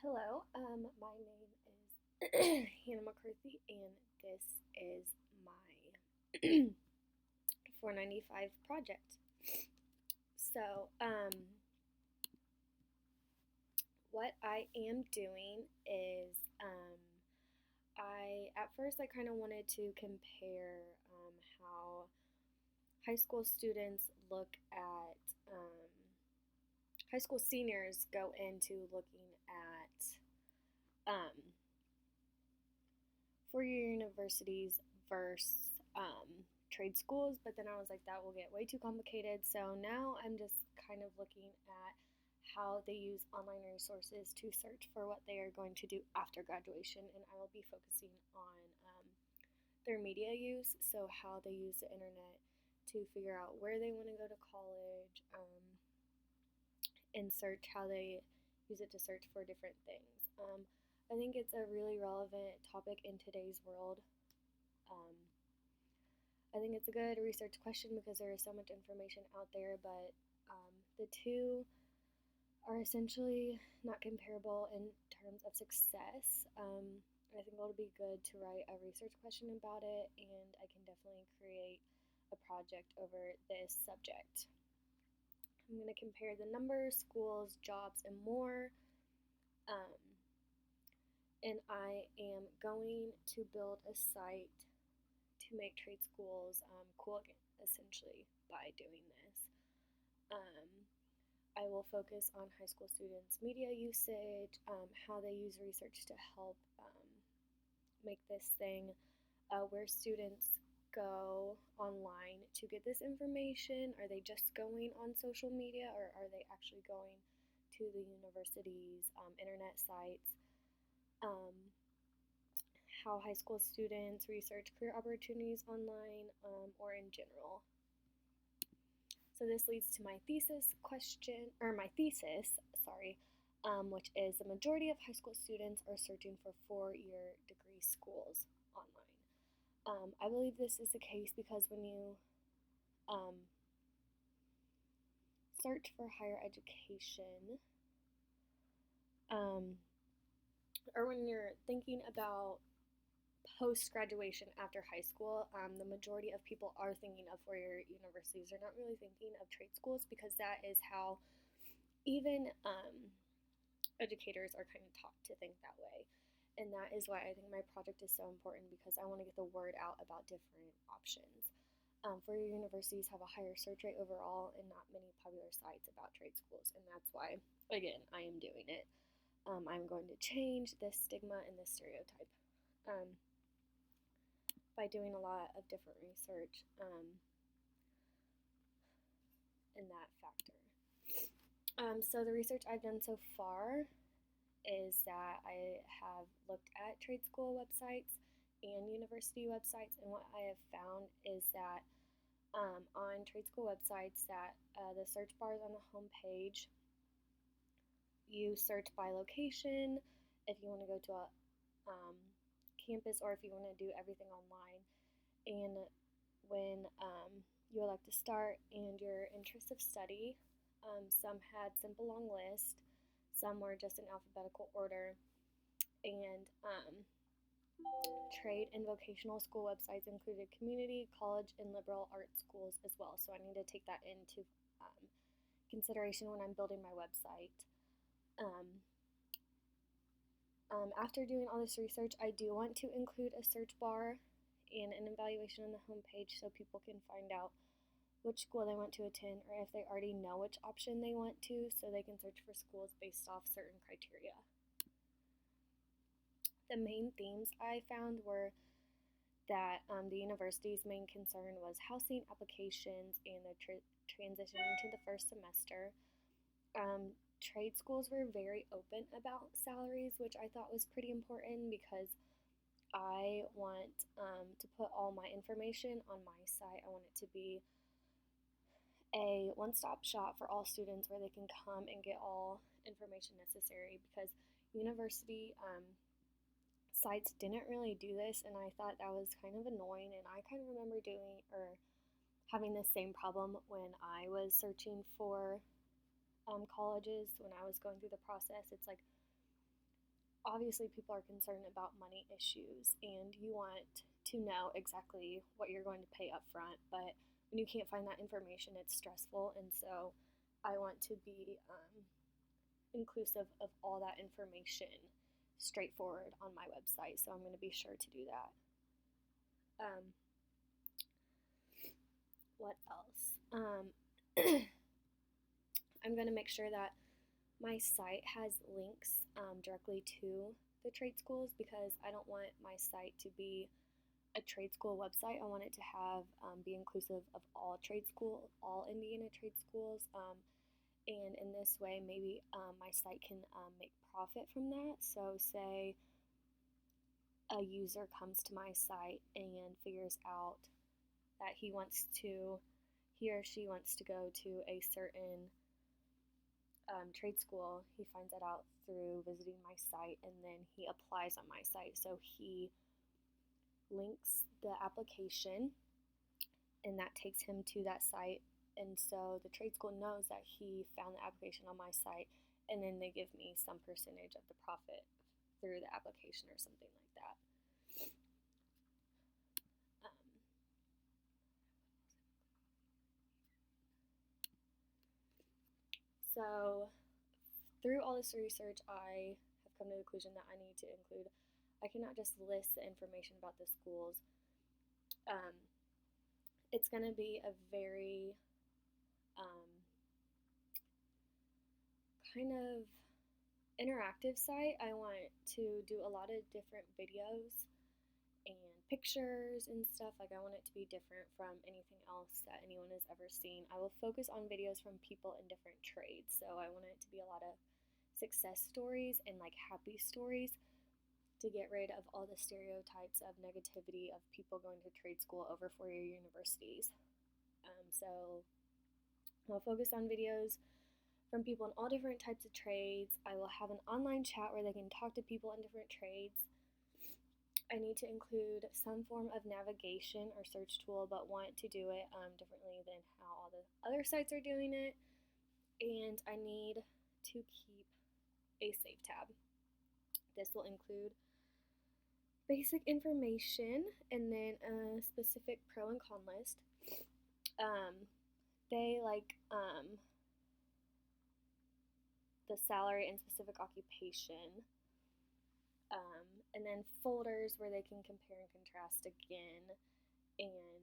Hello, my name is Hannah McCarthy, and this is my 495 project. So, what I am doing is, at first I kind of wanted to compare how high school students look at, high school seniors go into looking at four-year universities versus trade schools, but then I was like, that will get way too complicated. So now I'm just kind of looking at how they use online resources to search for what they are going to do after graduation, and I will be focusing on their media use, so how they use the internet to figure out where they want to go to college, and search how they use it to search for different things. I think it's a really relevant topic in today's world. Um, I think it's a good research question because there is so much information out there, but the two are essentially not comparable in terms of success. I think it'll be good to write a research question about it, and I can definitely create a project over this subject. I'm going to compare the numbers, schools, jobs, and more. Um, and I am going to build a site to make trade schools cool again, essentially, by doing this. Um, I will focus on high school students' media usage, how they use research to help make this thing, where students go online to get this information. Are they just going on social media, or are they actually going to the university's internet sites? How high school students research career opportunities online, or in general. So this leads to my thesis question, or my thesis, sorry, which is the majority of high school students are searching for four-year degree schools online. I believe this is the case because when you search for higher education, or when you're thinking about post-graduation after high school, the majority of people are thinking of four-year universities. They're not really thinking of trade schools because that is how even educators are kind of taught to think that way. And that is why I think my project is so important, because I want to get the word out about different options. Four-year universities have a higher search rate overall and not many popular sites about trade schools, and that's why, again, I am doing it. I'm going to change this stigma and this stereotype by doing a lot of different research in that factor. So the research I've done so far is that I have looked at trade school websites and university websites, and what I have found is that on trade school websites that the search bars on the home page, you search by location if you want to go to a campus, or if you want to do everything online, and when you elect to start and your interest of study. Some had simple long list, some were just in alphabetical order, and trade and vocational school websites included community, college, and liberal arts schools as well. So I need to take that into consideration when I'm building my website. After doing all this research, I do want to include a search bar and an evaluation on the homepage so people can find out which school they want to attend, or if they already know which option they want to, so they can search for schools based off certain criteria. The main themes I found were that the university's main concern was housing applications and the transitioning to the first semester. Trade schools were very open about salaries, which I thought was pretty important because I want to put all my information on my site. I want it to be a one-stop shop for all students where they can come and get all information necessary, because university sites didn't really do this, and I thought that was kind of annoying. And I kind of remember doing or having the same problem when I was searching for colleges when I was going through the process. It's like obviously people are concerned about money issues and you want to know exactly what you're going to pay up front, but when you can't find that information, it's stressful. And so I want to be inclusive of all that information straightforward on my website, so I'm going to be sure to do that. What else? I'm going to make sure that my site has links directly to the trade schools, because I don't want my site to be a trade school website. I want it to have be inclusive of all Indiana trade schools, and in this way, maybe my site can make profit from that. So, say a user comes to my site and figures out that he or she wants to go to a certain trade school. He finds that out through visiting my site, and then he applies on my site. So he links the application, and that takes him to that site. And so the trade school knows that he found the application on my site, and then they give me some percentage of the profit through the application or something like that. So through all this research, I have come to the conclusion that I need to include, I cannot just list the information about the schools. It's going to be a very kind of interactive site. I want to do a lot of different videos and pictures and stuff. Like, I want it to be different from anything else that anyone has ever seen. I will focus on videos from people in different trades. So I want it to be a lot of success stories and like happy stories, to get rid of all the stereotypes of negativity of people going to trade school over four-year universities. So I'll focus on videos from people in all different types of trades. I will have an online chat where they can talk to people in different trades. I need to include some form of navigation or search tool, but want to do it differently than how all the other sites are doing it. And I need to keep a save tab. This will include basic information and then a specific pro and con list. They like the salary and specific occupation, and then folders where they can compare and contrast again, and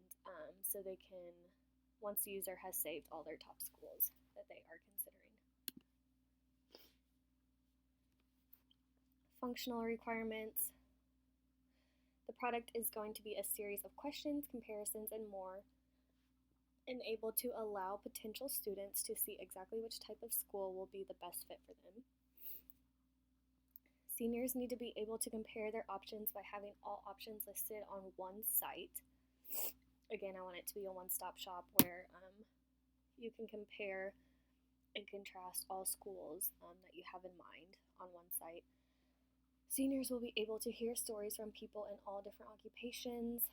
so they can, once the user has saved all their top schools that they are considering. Functional requirements. The product is going to be a series of questions, comparisons, and more, and able to allow potential students to see exactly which type of school will be the best fit for them. Seniors need to be able to compare their options by having all options listed on one site. Again, I want it to be a one-stop shop where you can compare and contrast all schools that you have in mind on one site. Seniors will be able to hear stories from people in all different occupations.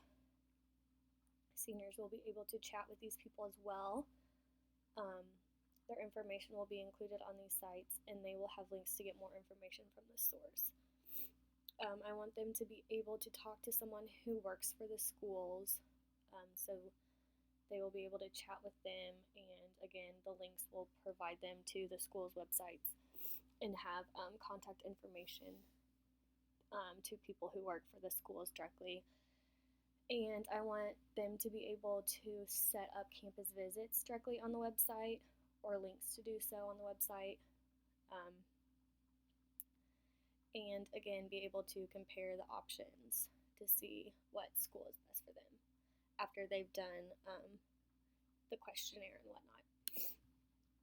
Seniors will be able to chat with these people as well. Their information will be included on these sites, and they will have links to get more information from the source. I want them to be able to talk to someone who works for the schools, so they will be able to chat with them, and again, the links will provide them to the school's websites and have contact information to people who work for the schools directly. And I want them to be able to set up campus visits directly on the website, or links to do so on the website. And again, be able to compare the options to see what school is best for them after they've done the questionnaire and whatnot.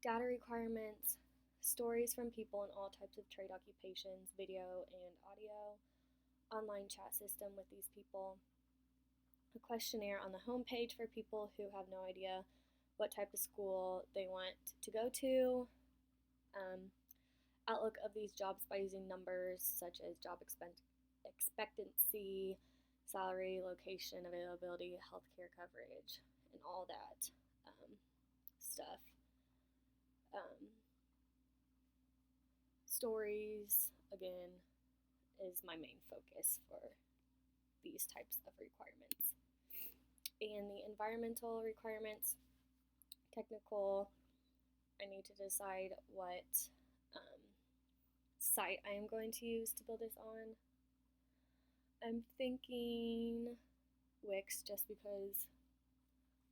Data requirements, stories from people in all types of trade occupations, video and audio, online chat system with these people, a questionnaire on the homepage for people who have no idea what type of school they want to go to, outlook of these jobs by using numbers such as job expectancy, salary, location, availability, healthcare coverage, and all that stuff. Stories, again, is my main focus for these types of requirements. And the environmental requirements, technical, I need to decide what site I am going to use to build this on. I'm thinking Wix just because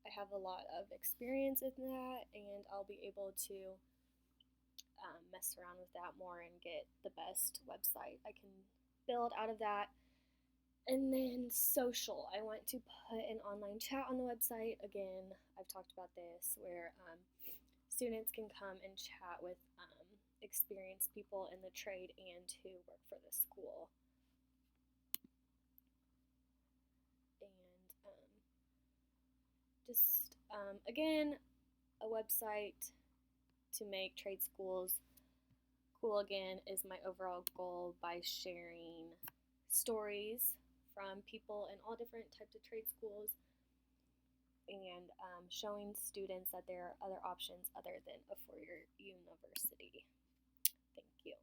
I have a lot of experience in that, and I'll be able to mess around with that more and get the best website I can build out of that. And then social, I want to put an online chat on the website. Again, I've talked about this where students can come and chat with experienced people in the trade and who work for the school. And again, a website to make trade schools cool again is my overall goal by sharing stories from people in all different types of trade schools and showing students that there are other options other than a four-year university. Thank you.